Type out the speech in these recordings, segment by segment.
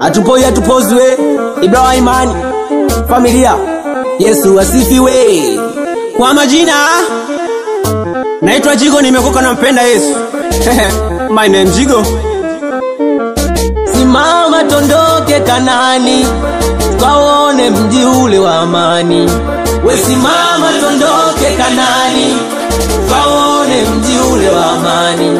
Atupoi atupozwe Ibrahim Imani familia Yesu asifiwe. Kwa majina naitwa Jigo, nimekoka na mpenda Yesu. My name Jigo. Simama tondoke Kanani, twaone mji ule wa amani. We simama tondoke Kanani, twaone mji ule wa amani.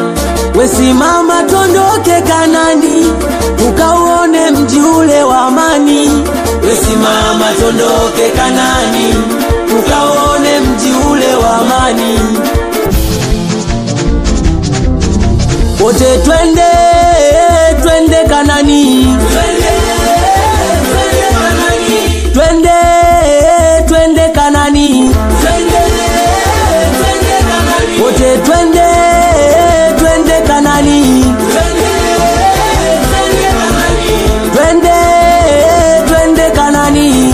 We simama tondoke Kanani, tukaone mji ule wa amani. We simama tondoke Kanani, tukaone mji ule wa amani. Wote twende Kanani, twende Kanani, wote twende Kanani, twende Kanani.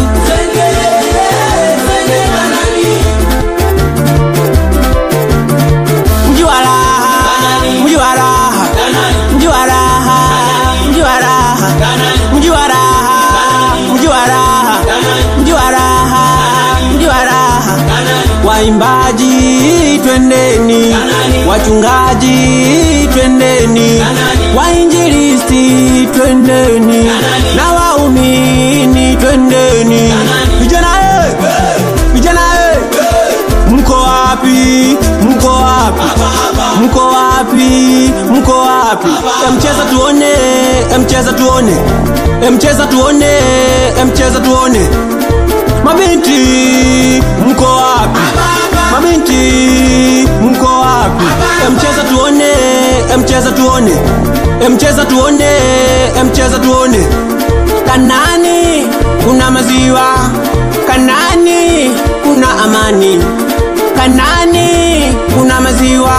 Waimbaji twendeni, wachungaji twendeni, wainjilisti twendeni, na waumini twendeni. Vijana vijana mko wapi? Mko wapi? Mko wapi? Mko wapi? Mcheza tuone, mcheza tuone, mcheza tuone, mcheza tuone. Mabinti mko wapi? Mabinti mko wapi? Mcheza tuone, mcheza tuone, mcheza tuone, mcheza tuone. Kanani kuna maziwa, Kanani kuna amani. Kanani kuna maziwa,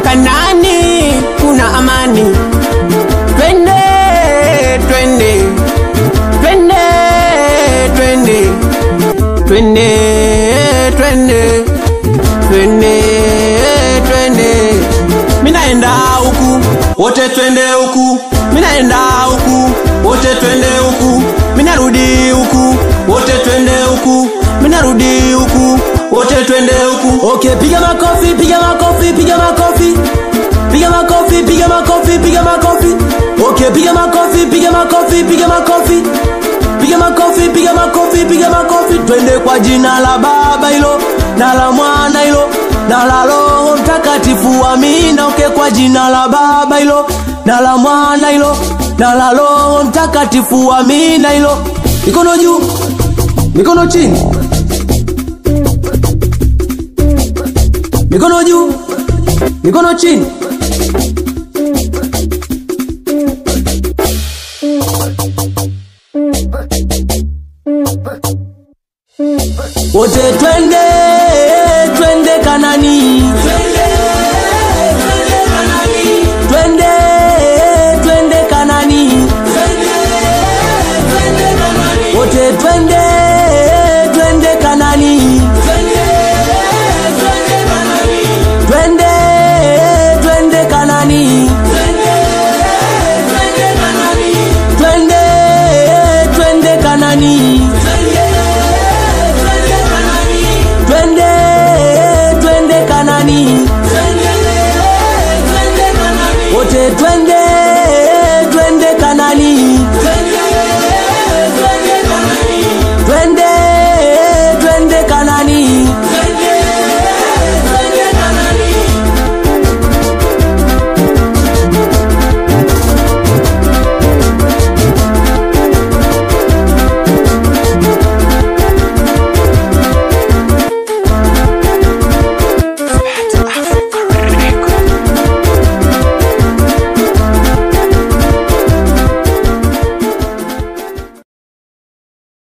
Kanani kuna amani. Twende twende twende twende twende twende twende twende. Minaenda huku wote twende huku, minaenda huku wote twende huku, minarudi huku wote twende huku, minarudi huku wote twende huku. Okay, piga makofi, piga makofi, piga makofi, piga makofi, piga makofi, piga makofi. Okay, piga makofi, piga makofi, piga makofi, piga makofi, piga makofi, piga makofi. Twende kwa jina la Baba hilo, na la Mwana hilo, na la Roho Mtakatifu, amina. Okay, kwa jina la Baba hilo, na la Mwana hilo, na la Roho Mtakatifu, amina hilo. Mikono juu, mikono chini, mikono juu, mikono chini. Wote twende Kanani, twende Kanani, wote twende Kanani, twende Kanani, twende Kanani, twende Kanani, wote twende